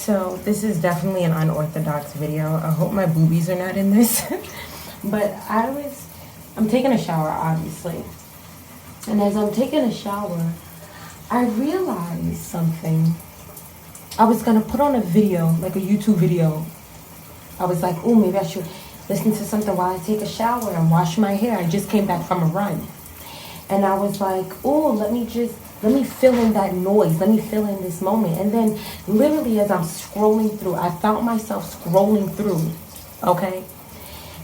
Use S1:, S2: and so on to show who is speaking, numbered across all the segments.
S1: So this is definitely an unorthodox video. I hope my boobies are not in this. But I'm taking a shower, obviously. And as I'm taking a shower, I realized something. I was gonna put on a video, like a YouTube video. I was like, oh, maybe I should listen to something while I take a shower and wash my hair. I just came back from a run. And I was like, oh, let me fill in that noise. Let me fill in this moment. And then literally as I'm scrolling through, I found myself scrolling through, okay?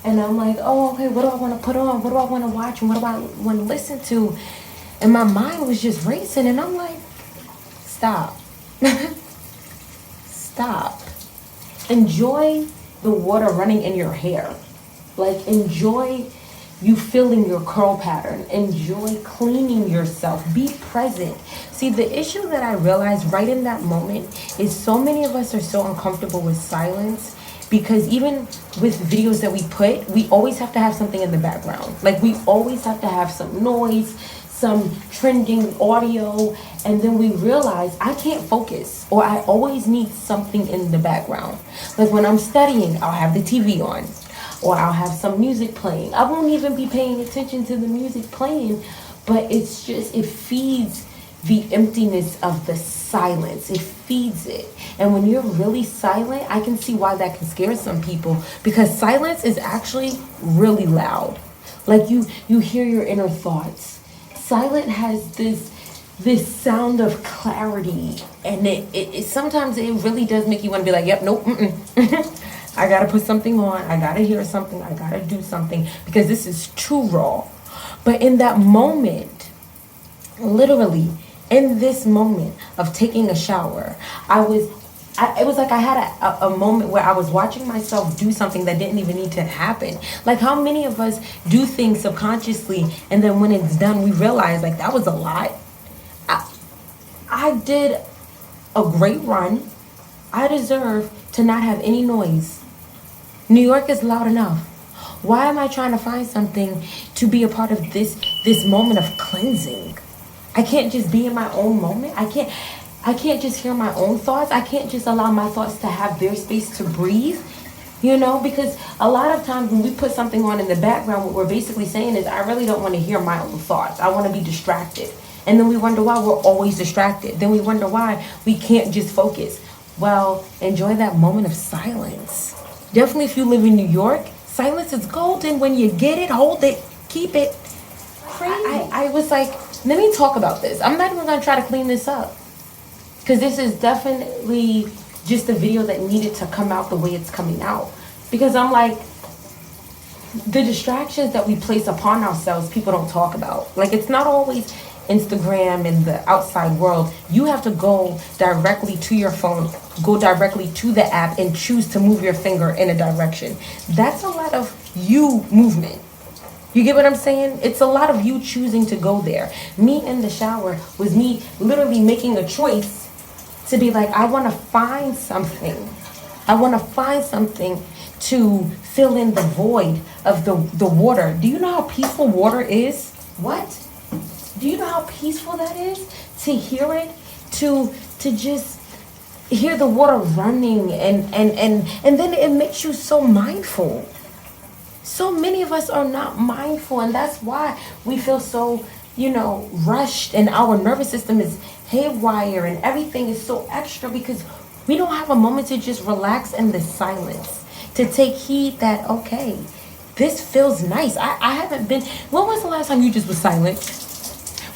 S1: And I'm like, oh, okay, what do I want to put on? What do I want to watch? And what do I want to listen to? And my mind was just racing. And I'm like, stop. Stop. Enjoy the water running in your hair. Like, enjoy you feeling your curl pattern. Enjoy cleaning yourself. Be present. See, the issue that I realized right in that moment is so many of us are so uncomfortable with silence, because even with videos that we put, we always have to have something in the background. Like, we always have to have some noise, some trending audio, and then we realize I can't focus, or I always need something in the background. Like when I'm studying, I'll have the TV on, or I'll have some music playing. I won't even be paying attention to the music playing, but it's just, it feeds the emptiness of the silence. It feeds it. And when you're really silent, I can see why that can scare some people, because silence is actually really loud. Like you hear your inner thoughts. Silent has this sound of clarity, and it sometimes it really does make you want to be like, yep, nope, I gotta put something on, I gotta hear something, I gotta do something, because this is too raw. But in that moment, literally in this moment of taking a shower, it was like I had a moment where I was watching myself do something that didn't even need to happen. Like, how many of us do things subconsciously, and then when it's done, we realize, like, that was a lot. I did a great run. I deserve to not have any noise. New York is loud enough. Why am I trying to find something to be a part of this moment of cleansing? I can't just be in my own moment. I can't just hear my own thoughts. I can't just allow my thoughts to have their space to breathe, because a lot of times when we put something on in the background, what we're basically saying is, I really don't want to hear my own thoughts. I want to be distracted. And then we wonder why we're always distracted. Then we wonder why we can't just focus. Well, enjoy that moment of silence. Definitely if you live in New York, silence is golden. When you get it, hold it, keep it. I was like, let me talk about this. I'm not even going to try to clean this up, because this is definitely just a video that needed to come out the way it's coming out. Because I'm like, the distractions that we place upon ourselves, people don't talk about. Like, it's not always Instagram and the outside world. You have to go directly to your phone, go directly to the app, and choose to move your finger in a direction. That's a lot of you movement. You get what I'm saying? It's a lot of you choosing to go there. Me in the shower was me literally making a choice to be like, I want to find something. I want to find something to fill in the void of the water. Do you know how peaceful water is? What? Do you know how peaceful that is? To hear it, to just hear the water running, and then it makes you so mindful. So many of us are not mindful, and that's why we feel so, rushed, and our nervous system is haywire, and everything is so extra, because we don't have a moment to just relax in the silence, to take heed that, okay, this feels nice. I haven't been, when was the last time you just was silent?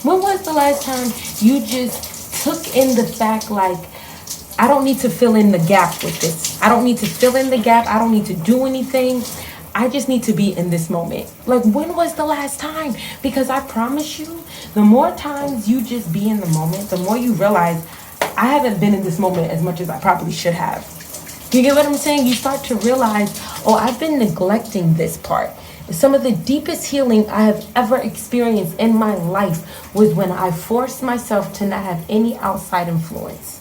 S1: When was the last time you just took in the fact, like, I don't need to fill in the gap with this. I don't need to fill in the gap. I don't need to do anything. I just need to be in this moment. Like, when was the last time? Because I promise you, the more times you just be in the moment, the more you realize, I haven't been in this moment as much as I probably should have. You get what I'm saying? You start to realize, oh, I've been neglecting this part. Some of the deepest healing I have ever experienced in my life was when I forced myself to not have any outside influence.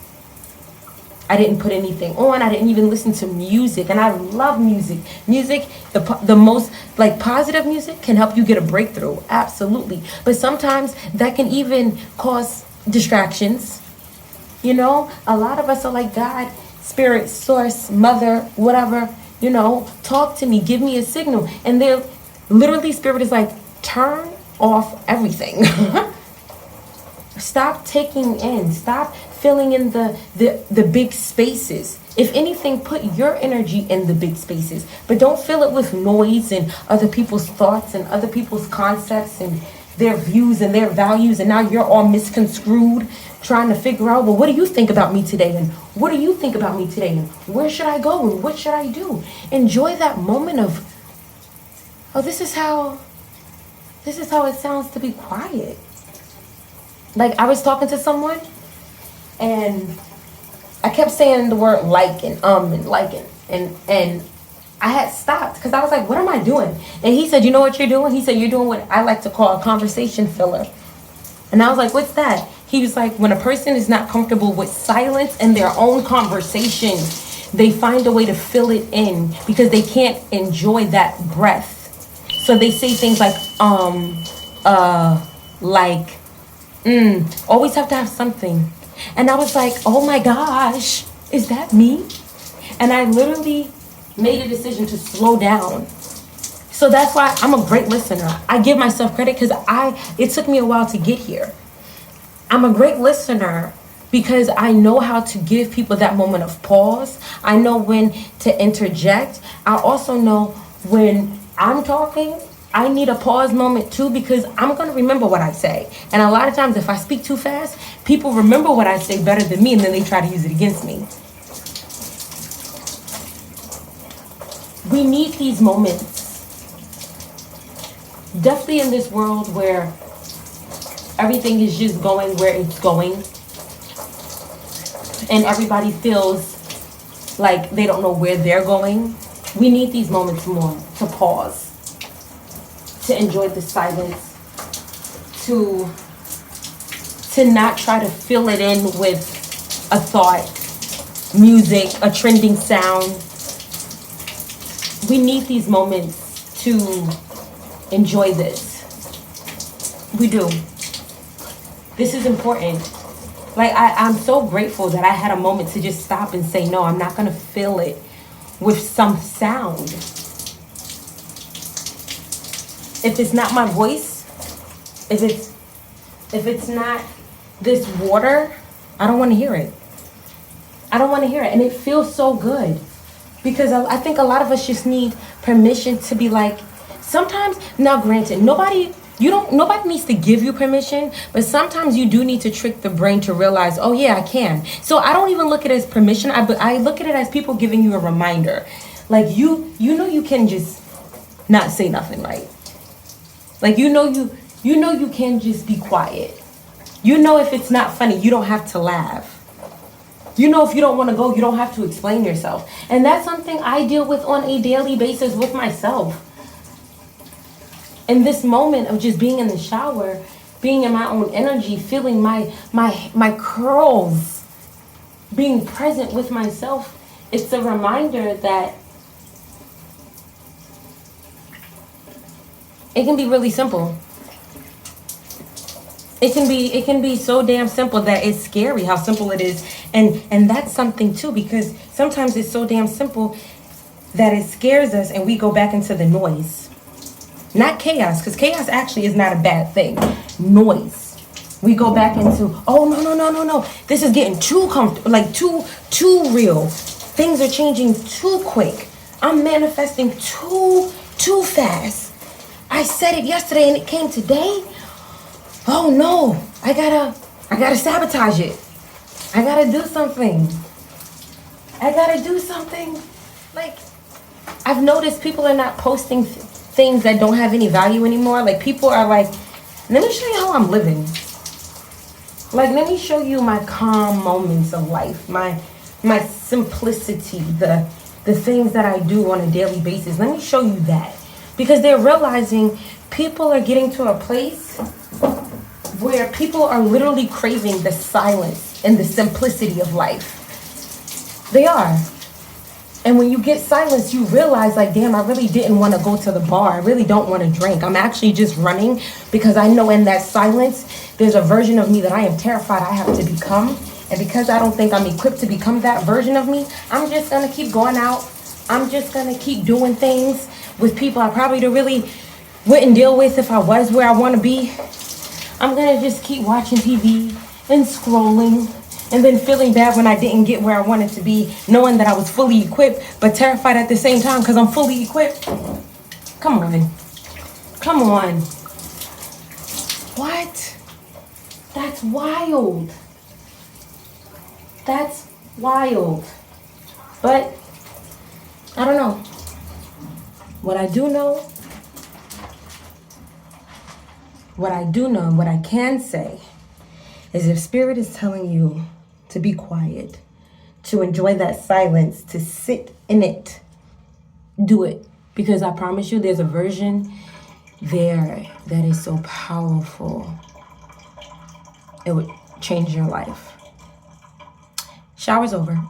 S1: I didn't put anything on. I didn't even listen to music. And I love music. Music, the most like positive music, can help you get a breakthrough. Absolutely. But sometimes that can even cause distractions. A lot of us are like, God, spirit, source, mother, whatever, talk to me, give me a signal. And they're literally, spirit is like, turn off everything. Stop taking in, stop filling in the big spaces. If anything, put your energy in the big spaces, but don't fill it with noise and other people's thoughts and other people's concepts and their views and their values. And now you're all misconstrued, trying to figure out, well, what do you think about me today? And what do you think about me today? And where should I go? And what should I do? Enjoy that moment of, oh, this is how it sounds to be quiet. Like, I was talking to someone and I kept saying the word like and and I had stopped because I was like, what am I doing? And he said, you know what you're doing? He said, you're doing what I like to call a conversation filler. And I was like, what's that? He was like, when a person is not comfortable with silence in their own conversation, they find a way to fill it in because they can't enjoy that breath. So they say things like, always have to have something. And I was like, oh my gosh, is that me? And I literally made a decision to slow down. So that's why I'm a great listener. I give myself credit because it took me a while to get here. I'm a great listener because I know how to give people that moment of pause. I know when to interject. I also know when I'm talking, I need a pause moment too because I'm going to remember what I say. And a lot of times if I speak too fast, people remember what I say better than me and then they try to use it against me. We need these moments. Definitely in this world where everything is just going where it's going and everybody feels like they don't know where they're going. We need these moments more to pause, to enjoy the silence, to not try to fill it in with a thought, music, a trending sound. We need these moments to enjoy this. We do. This is important. Like, I'm so grateful that I had a moment to just stop and say, no, I'm not going to fill it with some sound. If it's not my voice, if it's not this water, I don't want to hear it. I don't want to hear it. And it feels so good. Because I think a lot of us just need permission to be like, sometimes, now granted, nobody needs to give you permission, but sometimes you do need to trick the brain to realize, oh yeah, I can. So I don't even look at it as permission. I look at it as people giving you a reminder. Like you know you can just not say nothing, right? Like you know you can just be quiet. You know if it's not funny, you don't have to laugh. You know if you don't want to go, you don't have to explain yourself. And that's something I deal with on a daily basis with myself. In this moment of just being in the shower, being in my own energy, feeling my curls, being present with myself, it's a reminder that it can be really simple. It can be so damn simple that it's scary how simple it is. And that's something too, because sometimes it's so damn simple that it scares us and we go back into the noise. Not chaos, because chaos actually is not a bad thing. Noise. We go back into, oh no. This is getting too comfortable, like too real. Things are changing too quick. I'm manifesting too fast. I said it yesterday and it came today. Oh no, I gotta sabotage it. I gotta do something. Like, I've noticed people are not posting things that don't have any value anymore. Like, people are like, let me show you how I'm living. Like, let me show you my calm moments of life, my simplicity, the things that I do on a daily basis. Let me show you that. Because they're realizing people are getting to a place where people are literally craving the silence and the simplicity of life. They are. And when you get silence, you realize, like, damn, I really didn't want to go to the bar. I really don't want to drink. I'm actually just running because I know in that silence, there's a version of me that I am terrified I have to become. And because I don't think I'm equipped to become that version of me, I'm just going to keep going out. I'm just going to keep doing things with people I probably really wouldn't deal with if I was where I want to be. I'm going to just keep watching TV and scrolling and then feeling bad when I didn't get where I wanted to be, knowing that I was fully equipped, but terrified at the same time because I'm fully equipped. Come on. Come on. What? That's wild. That's wild. But I don't know. What I do know and what I can say is if Spirit is telling you to be quiet, to enjoy that silence, to sit in it, do it. Because I promise you there's a version there that is so powerful. It would change your life. Shower's over.